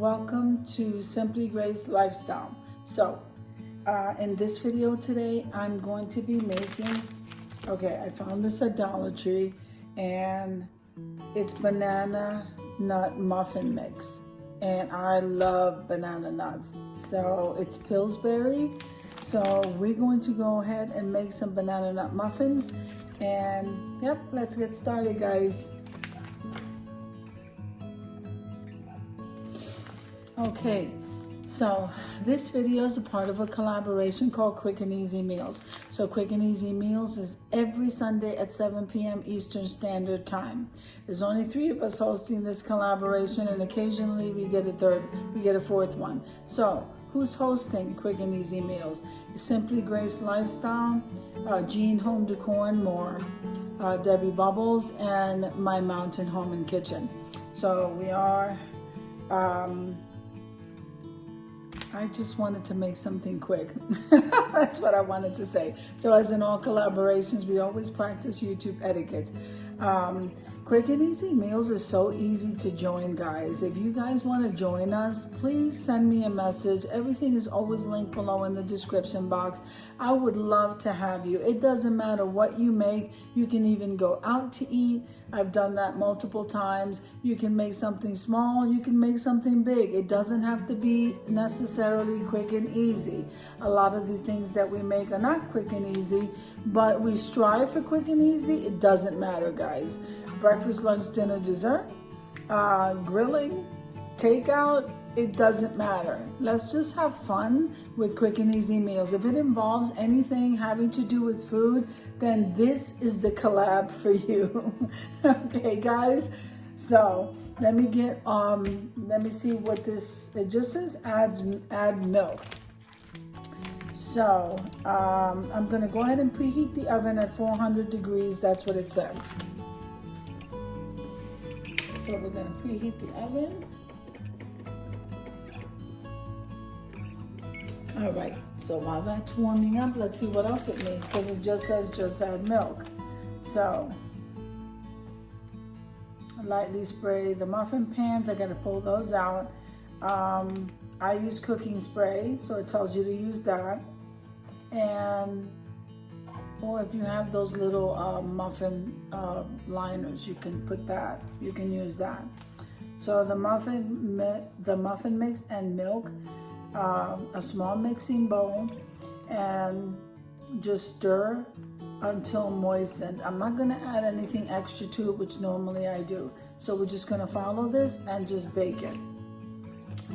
welcome to Simply Grace Lifestyle. So in this video today, I'm going to be making, I found this at Dollar Tree, and it's banana nut muffin mix. And I love banana nuts. So it's Pillsbury. So we're going to go ahead and make some banana nut muffins. And yep, let's get started, guys. Okay, so this video is a part of a collaboration called Quick and Easy Meals. So Quick and Easy Meals is every Sunday at 7 p.m. Eastern Standard Time. There's only 3 of us hosting this collaboration, and occasionally we get a fourth one. So who's hosting Quick and Easy Meals? Simply Grace Lifestyle, Jean Home Decor and More, Debbie Bubbles, and My Mountain Home and Kitchen. So we are I just wanted to make something quick. That's what I wanted to say. So as in all collaborations, we always practice YouTube etiquettes. Quick and Easy Meals is so easy to join, guys. If you guys want to join us, please send me a message. Everything is always linked below in the description box. I would love to have you. It doesn't matter what you make. You can even go out to eat. I've done that multiple times. You can make something small. You can make something big. It doesn't have to be necessarily quick and easy. A lot of the things that we make are not quick and easy, but we strive for quick and easy. It doesn't matter, guys. Breakfast, lunch, dinner, dessert, grilling, takeout, it doesn't matter. Let's just have fun with Quick and Easy Meals. If it involves anything having to do with food, then this is the collab for you. Okay, guys. So let me see what this, it just says add milk. So I'm gonna go ahead and preheat the oven at 400 degrees. That's what it says. So we're going to preheat the oven. All right, so while that's warming up, let's see what else it needs, because it just says just add milk. So lightly spray the muffin pans. I got to pull those out. I use cooking spray, so it tells you to use that. Or if you have those little muffin liners, you can put that. You can use that. So the muffin mix and milk, a small mixing bowl, and just stir until moistened. I'm not going to add anything extra to it, which normally I do. So we're just going to follow this and just bake it.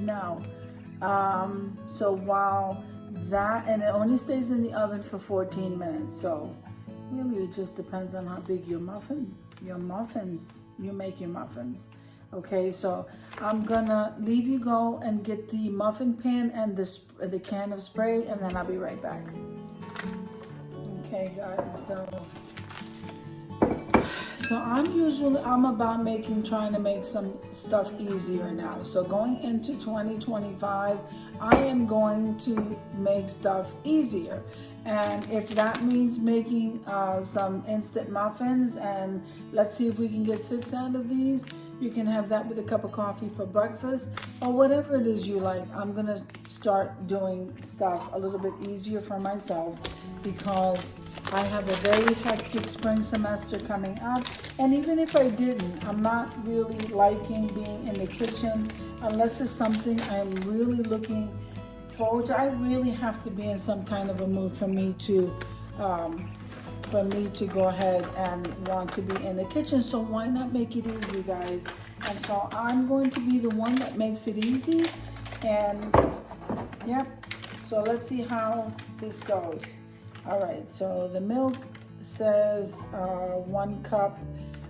Now, so while that, and it only stays in the oven for 14 minutes. So really it just depends on how big you make your muffins. Okay, so I'm gonna leave you go and get the muffin pan and the can of spray, and then I'll be right back. Okay, guys, so I'm about trying to make some stuff easier now. So going into 2025, I am going to make stuff easier. And if that means making some instant muffins, and let's see if we can get 6 out of these. You can have that with a cup of coffee for breakfast, or whatever it is you like. I'm gonna start doing stuff a little bit easier for myself, because I have a very hectic spring semester coming up. And even if I didn't, I'm not really liking being in the kitchen unless it's something I'm really looking forward to. I really have to be in some kind of a mood for me to go ahead and want to be in the kitchen. So why not make it easy, guys? And so I'm going to be the one that makes it easy. And yep, so let's see how this goes. All right, so the milk says 1 cup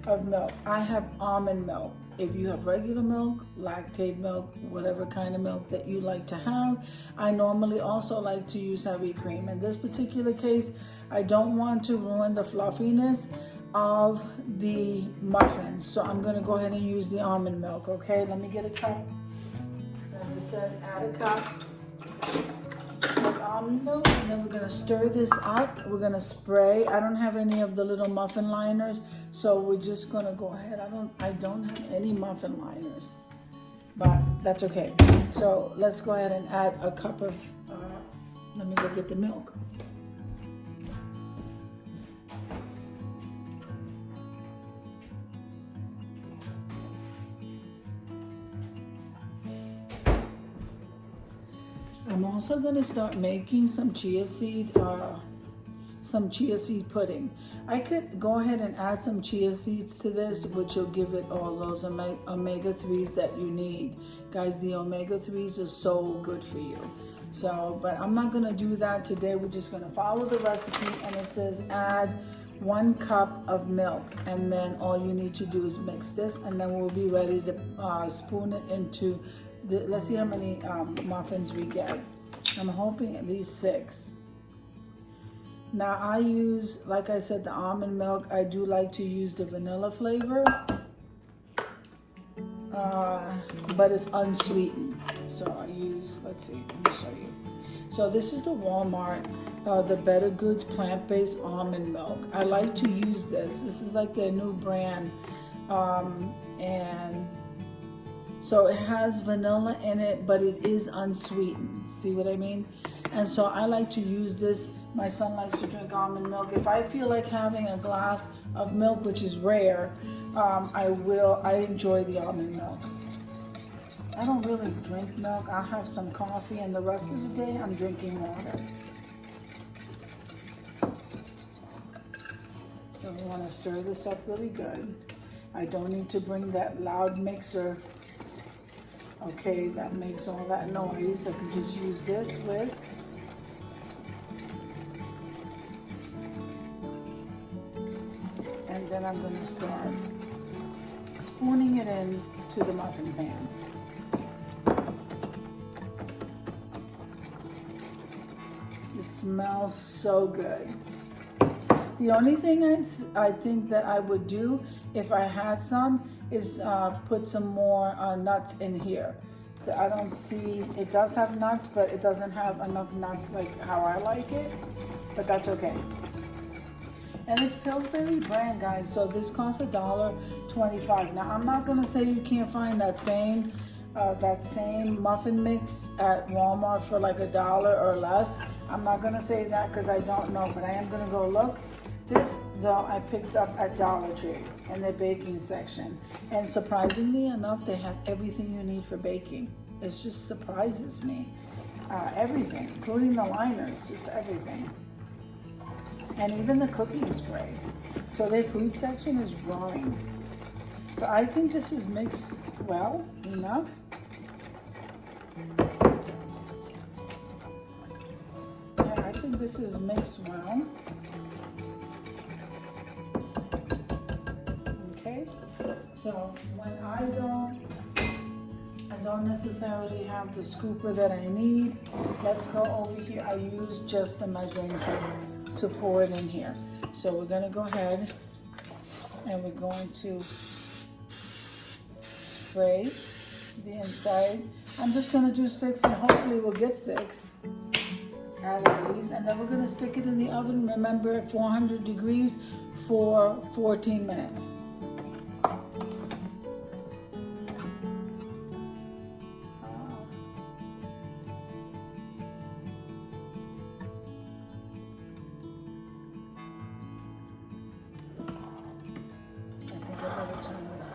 of milk. I have almond milk. If you have regular milk, lactate milk, whatever kind of milk that you like to have. I normally also like to use heavy cream. In this particular case, I don't want to ruin the fluffiness of the muffins. So I'm gonna go ahead and use the almond milk, okay? Let me get a cup. As it says, add a cup of almond milk, and then we're gonna stir this up. We're gonna spray. I don't have any of the little muffin liners, so we're just gonna go ahead. I don't have any muffin liners. but that's okay. So let's go ahead and add a cup of, let me go get the milk. I'm also gonna start making some chia seed pudding. I could go ahead and add some chia seeds to this, which will give it all those omega-3s that you need. Guys, the omega-3s are so good for you. So, but I'm not gonna do that today. We're just gonna follow the recipe, and it says add 1 cup of milk, and then all you need to do is mix this, and then we'll be ready to spoon it into the, let's see how many muffins we get. I'm hoping at least 6. Now I use, like I said, the almond milk. I do like to use the vanilla flavor, but it's unsweetened. So I use, let's see, let me show you. So this is the Walmart, the Better Goods plant-based almond milk. I like to use this. This is like their new brand, and so it has vanilla in it, but it is unsweetened. See what I mean? And so I like to use this. My son likes to drink almond milk. If I feel like having a glass of milk, which is rare, I enjoy the almond milk. I don't really drink milk. I'll have some coffee, and the rest of the day I'm drinking water. So we want to stir this up really good. I don't need to bring that loud mixer, okay, that makes all that noise. I can just use this whisk. And then I'm going to start spooning it in to the muffin pans. It smells so good. The only thing I think that I would do if I had some is put some more nuts in here. I don't see, it does have nuts, but it doesn't have enough nuts like how I like it, but that's okay. And it's Pillsbury brand, guys, so this costs $1.25. Now, I'm not gonna say you can't find that same muffin mix at Walmart for like $1 or less. I'm not gonna say that because I don't know, but I am gonna go look. This, though, I picked up at Dollar Tree in their baking section. And surprisingly enough, they have everything you need for baking. It just surprises me. Everything, including the liners, just everything. And even the cooking spray. So their food section is growing. So I think this is mixed well enough. Yeah, I think this is mixed well. Okay, so when I don't necessarily have the scooper that I need, let's go over here. I use just the measuring cup to pour it in here. So we're gonna go ahead and we're going to spray the inside. I'm just gonna do 6 and hopefully we'll get 6 out of these. And then we're gonna stick it in the oven, remember, at 400 degrees for 14 minutes.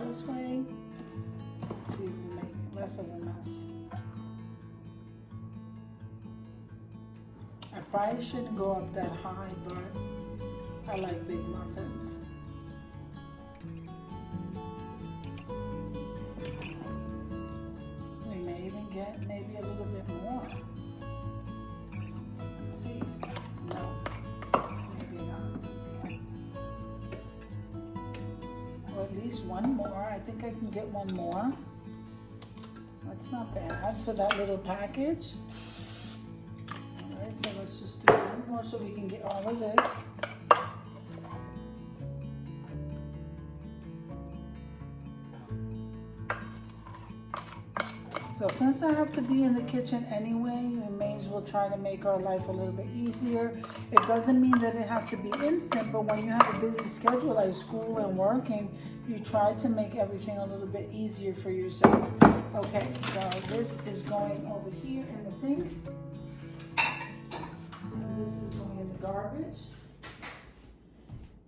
This way. Let's see if we make less of a mess. I probably shouldn't go up that high, but I like big muffins. We may even get maybe a little bit more. Let's see. No, maybe not. Or at least one more. I think I can get one more. That's not bad for that little package. All right, so let's just do one more so we can get all of this. So since I have to be in the kitchen anyway, we may things will try to make our life a little bit easier. It doesn't mean that it has to be instant, but when you have a busy schedule like school and working, you try to make everything a little bit easier for yourself. Okay, so this is going over here in the sink. And this is going in the garbage.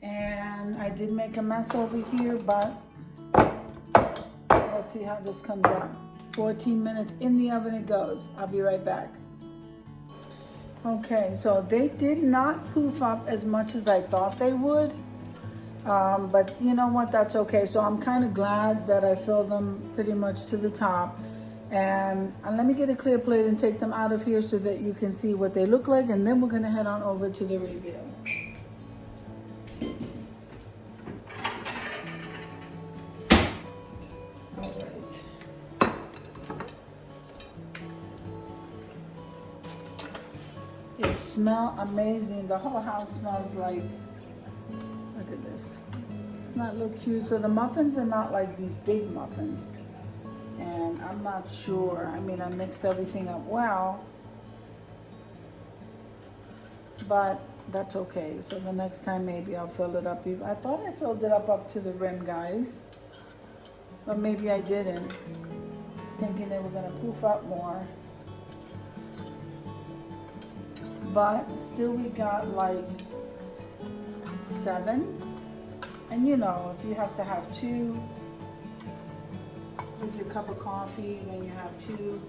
And I did make a mess over here, but let's see how this comes out. 14 minutes in the oven it goes. I'll be right back. Okay, so they did not poof up as much as I thought they would. But you know what, that's okay. So I'm kind of glad that I filled them pretty much to the top. And let me get a clear plate and take them out of here so that you can see what they look like. And then we're gonna head on over to the review. They smell amazing. The whole house smells like, look at this. It's not look cute. So the muffins are not like these big muffins. And I'm not sure. I mean, I mixed everything up well. But that's okay. So the next time maybe I'll fill it up. I thought I filled it up to the rim, guys. But maybe I didn't. Thinking they were going to poof up more. But still we got like 7. And you know, if you have to have 2 with your cup of coffee, then you have 2.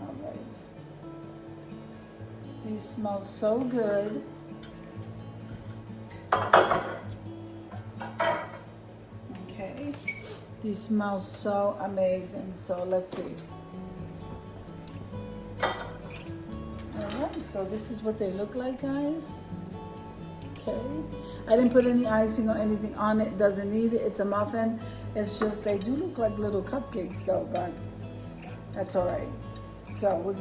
All right. These smell so good. Okay. These smell so amazing. So let's see. So this is what they look like, guys. Okay, I didn't put any icing or anything on it. Doesn't need it. It's a muffin. It's just they do look like little cupcakes though, but that's all right. So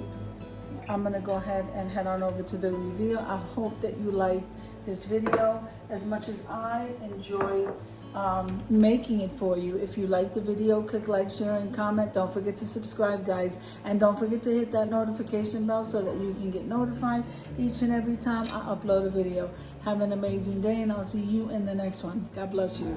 I'm gonna go ahead and head on over to the reveal. I hope that you like this video as much as I enjoyed making it for you. If you like the video, click like, share, and comment. Don't forget to subscribe, guys, and don't forget to hit that notification bell so that you can get notified each and every time I upload a video. Have an amazing day, and I'll see you in the next one. God bless you.